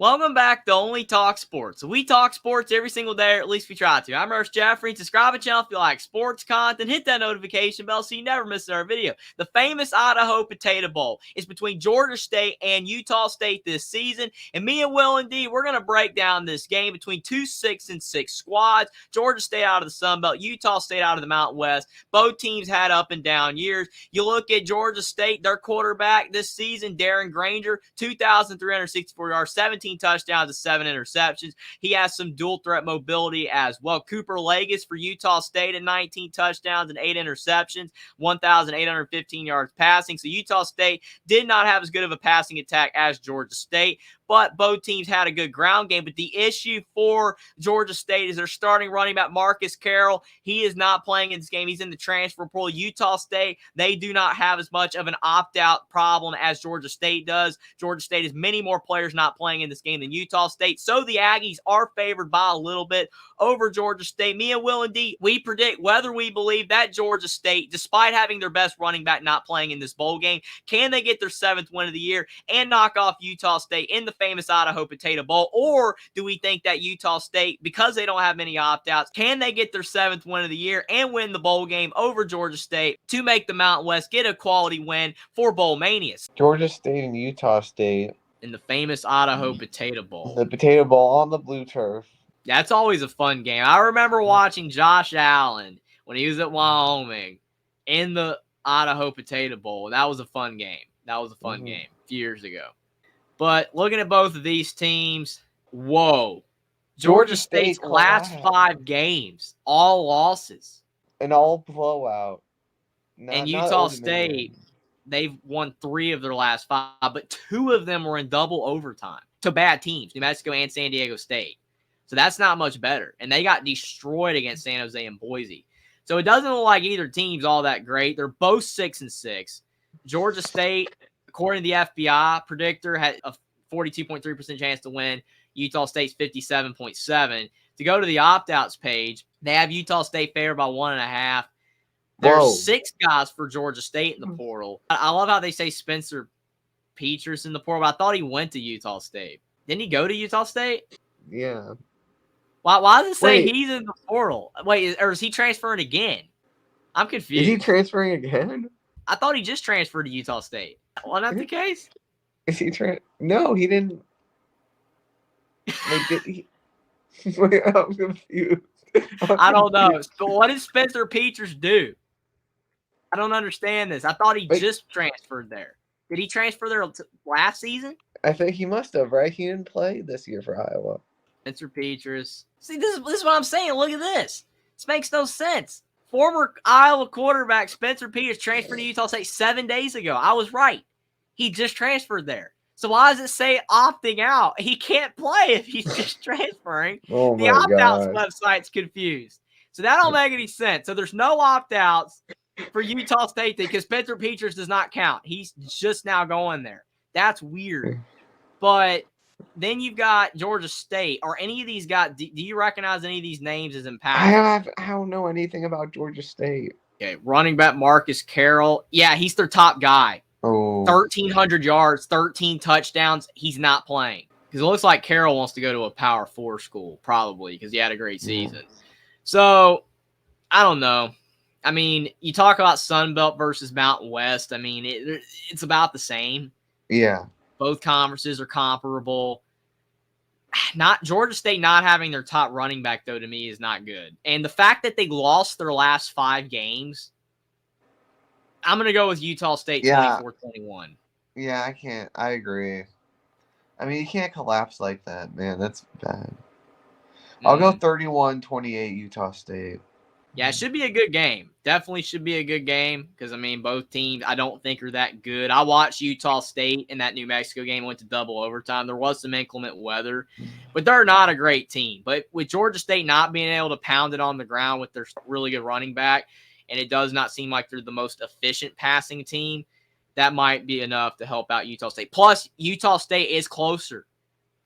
Welcome back to Only Talk Sports. We talk sports every single day, or at least we try to. I'm Russ Jeffrey. Subscribe to the channel if you like sports content. Hit that notification bell so you never miss our video. The famous Idaho Potato Bowl is between Georgia State and Utah State this season. And me and WillND, we're going to break down this game between two 6-6 squads. Georgia State out of the Sun Belt, Utah State out of the Mountain West. Both teams had up and down years. You look at Georgia State, their quarterback this season, Darren Grainger, 2,364 yards, 17 touchdowns and 7 interceptions. He has some dual threat mobility as well. Cooper Legas for Utah State at 19 touchdowns and 8 interceptions, 1,815 yards passing. So Utah State did not have as good of a passing attack as Georgia State, but both teams had a good ground game. But the issue for Georgia State is their starting running back, Marcus Carroll. He is not playing in this game. He's in the transfer portal. Utah State, they do not have as much of an opt-out problem as Georgia State does. Georgia State has many more players not playing in this game than Utah State. So the Aggies are favored by a little bit over Georgia State. Me and WillND, we predict whether we believe that Georgia State, despite having their best running back not playing in this bowl game, can they get their 7th win of the year and knock off Utah State in the famous Idaho Potato Bowl? Or do we think that Utah State, because they don't have many opt-outs, can they get their 7th win of the year and win the bowl game over Georgia State to make the Mountain West get a quality win for Bowl Manias? Georgia State and Utah State In the famous Idaho Potato Bowl. The Potato Bowl on the blue turf. That's always a fun game. I remember watching Josh Allen when he was at Wyoming in the Idaho Potato Bowl. That was a fun game. That was a fun game a few years ago. But looking at both of these teams, whoa. Georgia State's last 5 games, all losses. And all blowout. And Utah State, they've won 3 of their last 5, but 2 of them were in double overtime to bad teams, New Mexico and San Diego State. So that's not much better. And they got destroyed against San Jose and Boise. So it doesn't look like either team's all that great. They're both 6-6. Georgia State, according to the FBI predictor, had a 42.3% chance to win. Utah State's 57.7%. To go to the opt-outs page, they have Utah State favored by 1.5. There's 6 guys for Georgia State in the portal. I love how they say Spencer Petras in the portal, but I thought he went to Utah State. Didn't he go to Utah State? Yeah. Why does it say he's in the portal? Wait, or is he transferring again? I'm confused. Is he transferring again? I thought he just transferred to Utah State. Well, not the case? Is he No, he didn't. Wait, did he? Wait, I'm confused. I don't know. So what did Spencer Petras do? I don't understand this. I thought he just transferred there. Did he transfer there last season? I think he must have, right? He didn't play this year for Iowa. Spencer Petras. See, this is what I'm saying. Look at this. This makes no sense. Former Iowa quarterback Spencer Petras transferred to Utah State 7 days ago. I was right. He just transferred there. So why does it say opting out? He can't play if he's just transferring. Oh the opt-outs website's confused. So that don't make any sense. So there's no opt-outs for Utah State because Spencer Petras does not count. He's just now going there. That's weird. But then you've got Georgia State. Are any of these guys, do you recognize any of these names as impactful? I don't know anything about Georgia State. Okay, running back Marcus Carroll. Yeah, he's their top guy. 1,300 yards, 13 touchdowns. He's not playing because it looks like Carroll wants to go to a Power 4 school probably because he had a great season. So I don't know. I mean, you talk about Sun Belt versus Mountain West. I mean, it's about the same. Yeah. Both conferences are comparable. Not Georgia State not having their top running back, though, to me is not good. And the fact that they lost their last 5 games, I'm going to go with Utah State 24-21. Yeah, I can't. I agree. I mean, you can't collapse like that, man. That's bad. I'll go 31-28 Utah State. Yeah, it should be a good game. Definitely should be a good game because, I mean, both teams I don't think are that good. I watched Utah State in that New Mexico game, went to double overtime. There was some inclement weather, but they're not a great team. But with Georgia State not being able to pound it on the ground with their really good running back, and it does not seem like they're the most efficient passing team, that might be enough to help out Utah State. Plus, Utah State is closer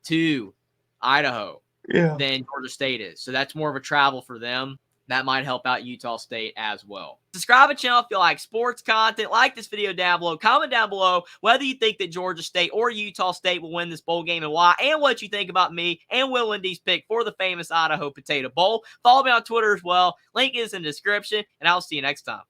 to Idaho than Georgia State is. So that's more of a travel for them. That might help out Utah State as well. Subscribe to the channel if you like sports content. Like this video down below. Comment down below whether you think that Georgia State or Utah State will win this bowl game and why, and what you think about me and WillND's pick for the famous Idaho Potato Bowl. Follow me on Twitter as well. Link is in the description, and I'll see you next time.